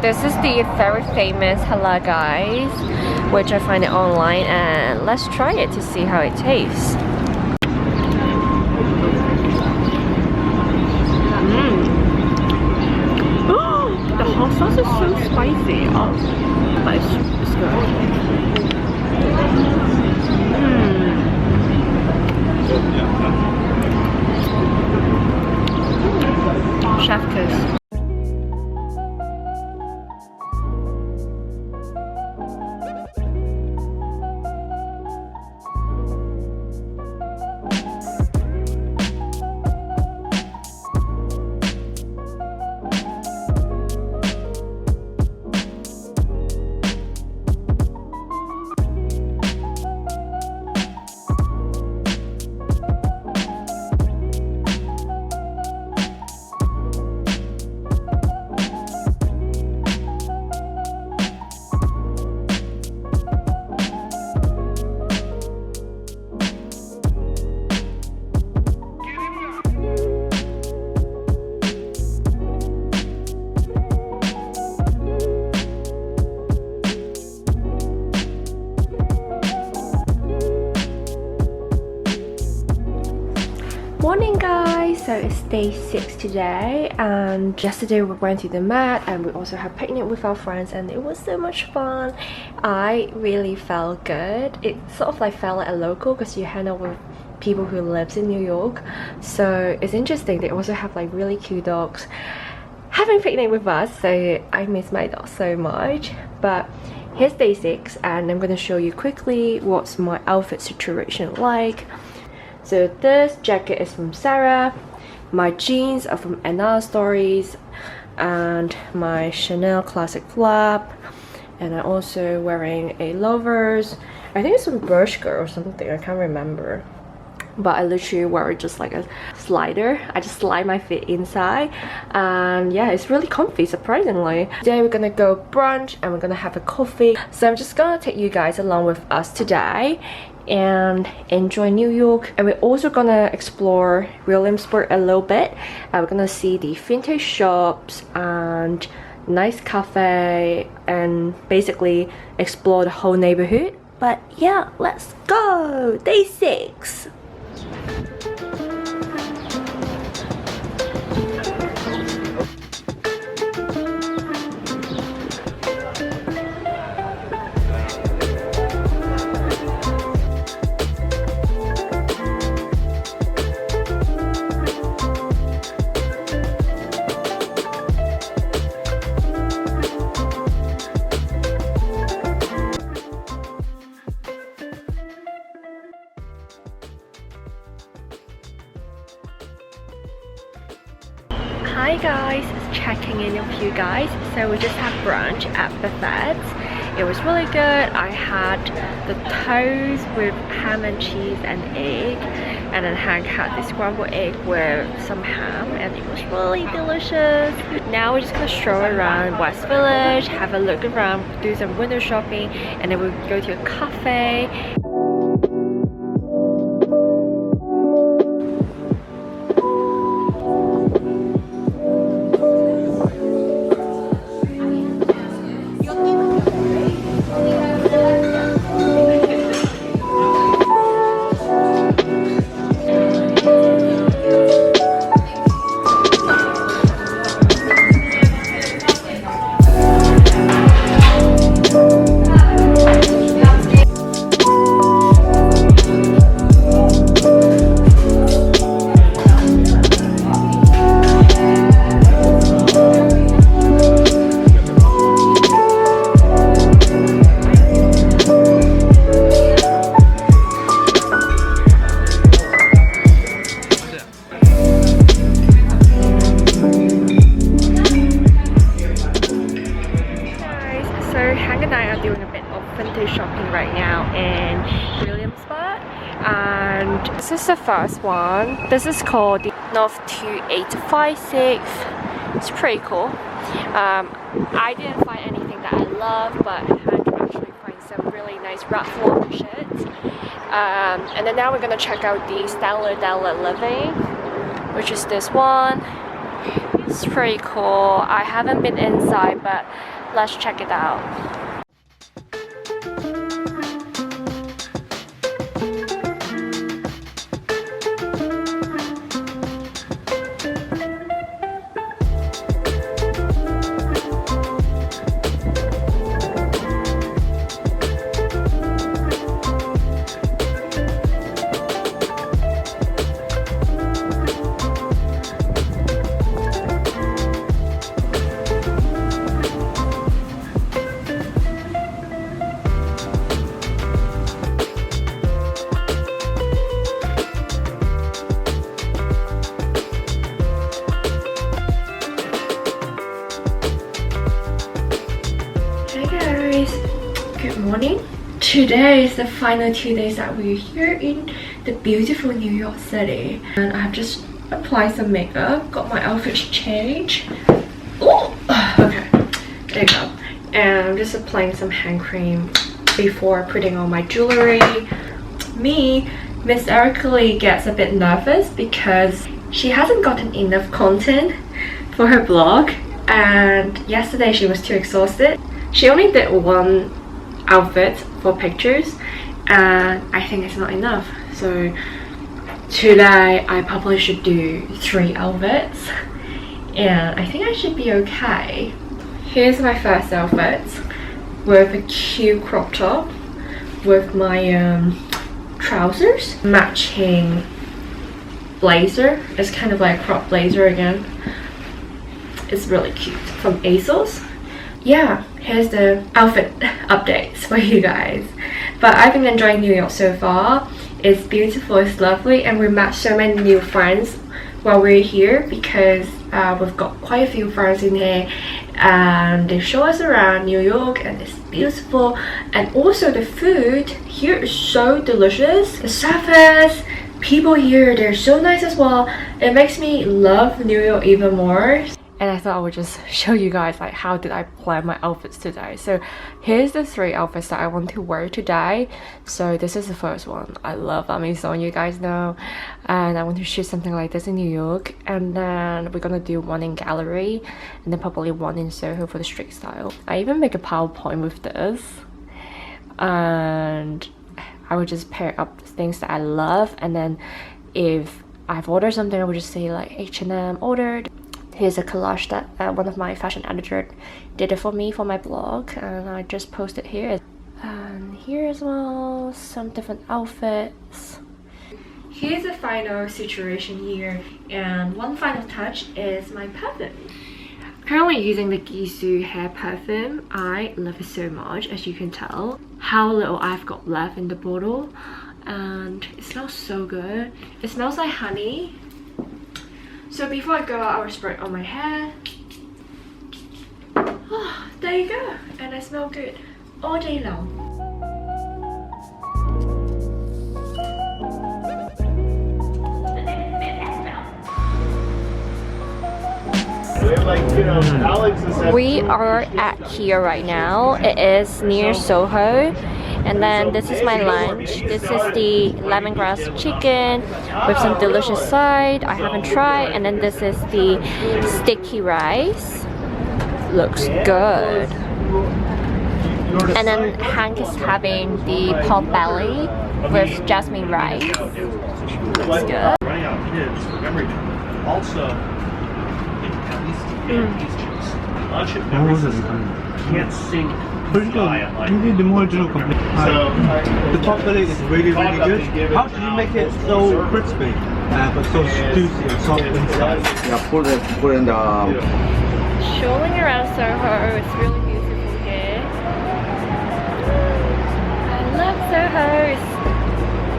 This is the very famous Halal Guys, which I find it online, and let's try it to see how it tastes. The hot sauce is so spicy, but it's good. Chef kiss. Morning guys, so it's day 6 today, and yesterday we went to the Met and we also had picnic with our friends, and it was so much fun. I really felt good. It sort of like felt like a local because you hang out with people who lives in New York, so it's interesting. They also have like really cute dogs having picnic with us, so I miss my dog so much. But here's day 6 and I'm gonna show you quickly what's my outfit situation like. So this jacket is from Sarah, my jeans are from Anna Stories, and my Chanel classic flap, and I'm also wearing a loafers. I think it's from Bershka or something, I can't remember. But I literally wear it just like a slider. I just slide my feet inside, and yeah, it's really comfy, surprisingly. Today we're gonna go brunch and we're gonna have a coffee, so I'm just gonna take you guys along with us today and enjoy New York. And we're also gonna explore Williamsburg a little bit. We're gonna see the vintage shops and nice cafe and basically explore the whole neighborhood. But yeah, let's go! Day 6. Hi guys, just checking in with you guys. So we just had brunch at Buvette. It was really good. I had the toast with ham and cheese and egg, and then Hank had the scrambled egg with some ham, and it was really delicious. Now we're just gonna stroll around West Village, have a look around, do some window shopping, and then we'll go to a cafe. Right now in Williamsburg, and this is the first one. This is called the North 2856. It's pretty cool. I didn't find anything that I love, but I had to actually find some really nice Ralph Lauren shirts. And then now we're gonna check out the Stella Living, which is this one. It's pretty cool. I haven't been inside, but let's check it out. Good morning. Today is the final 2 days that we're here in the beautiful New York City, and I have just applied some makeup, got my outfit changed. Oh, okay, there you go. And I'm just applying some hand cream before putting on my jewelry. Miss Erika gets a bit nervous because she hasn't gotten enough content for her blog, and yesterday she was too exhausted. She only did one outfit for pictures, and I think it's not enough. So today I probably should do 3 outfits, and I think I should be okay. Here's my first outfit with a cute crop top with my trousers, matching blazer. It's kind of like a crop blazer again. It's really cute, from ASOS. Yeah, here's the outfit updates for you guys. But I've been enjoying New York so far. It's beautiful, it's lovely, and we met so many new friends while we're here because we've got quite a few friends in here, and they show us around New York, and it's beautiful. And also the food here is so delicious. The service, people here, they're so nice as well. It makes me love New York even more. And I thought I would just show you guys like how did I plan my outfits today. So here's the 3 outfits that I want to wear today. So this is the first one. I love Amazon, you guys know, and I want to shoot something like this in New York, and then we're gonna do one in gallery and then probably one in Soho for the street style. I even make a PowerPoint with this, and I would just pair up things that I love, and then if I've ordered something I would just say like H&M ordered. Here's a collage that one of my fashion editors did it for me for my blog, and I just posted here. And here as well, some different outfits. Here's the final situation here, and one final touch is my perfume. Currently using the Khe-Yo hair perfume. I love it so much, as you can tell how little I've got left in the bottle, and it smells so good. It smells like honey. So before I go out, I will spray it on my hair. Oh, there you go. And I smell good all day long. We are at Khe-Yo right now. It is near Soho. And then this is my lunch. This is the lemongrass chicken with some delicious side I haven't tried. And then this is the sticky rice. Looks good. And then Hank is having the pork belly with jasmine rice. Looks good. Also, can't sing. Maybe the original complete. The pork belly is really good. How do you make it so crispy but so juicy and soft inside? Yeah, put in the. Strolling around Soho, it's really beautiful here. I love Soho.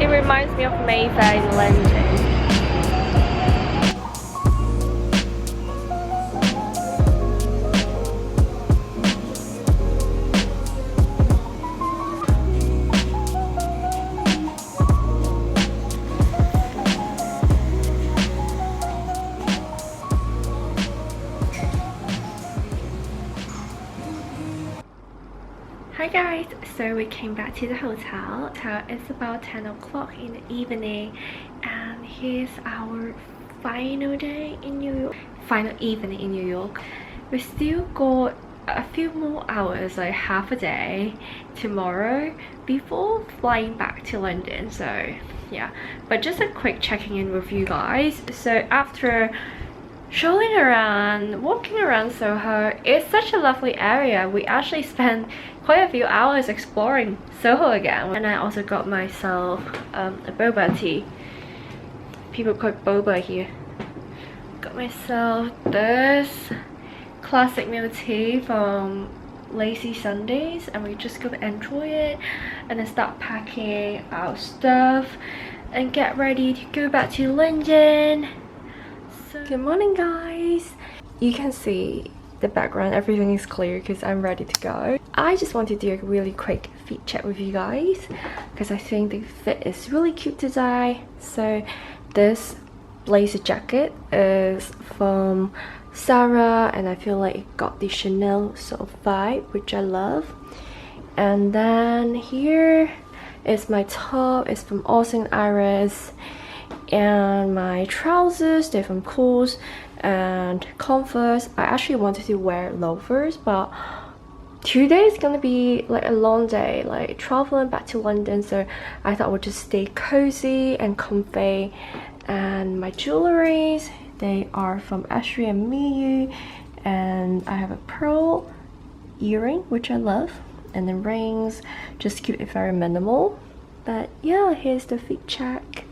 It reminds me of Mayfair in London. Hi guys, so we came back to the hotel. It's about 10 o'clock in the evening, and here's our final day in New York. final evening in New York. We still got a few more hours, like half a day tomorrow before flying back to London. So yeah, but just a quick checking in with you guys. So after strolling around, walking around Soho, it's such a lovely area. We actually spent quite a few hours exploring Soho again, and I also got myself a boba tea. People call it boba here. Got myself this classic milk tea from Lazy Sundays, and we're just gonna enjoy it and then start packing our stuff and get ready to go back to London. So, good morning guys. You can see the background, everything is clear because I'm ready to go. I just want to do a really quick fit check with you guys because I think the fit is really cute today. So this blazer jacket is from Sarah, and I feel like it got the Chanel sort of vibe, which I love. And then here is my top, it's from Austin Iris, and my trousers, they're from Kohl's, and Converse. I actually wanted to wear loafers, but today is gonna be like a long day, like traveling back to London, so I thought I would just stay cozy and comfy. And my jewelries, they are from Astrid Miyu, and I have a pearl earring, which I love, and then rings, just keep it very minimal. But yeah, here's the fit check.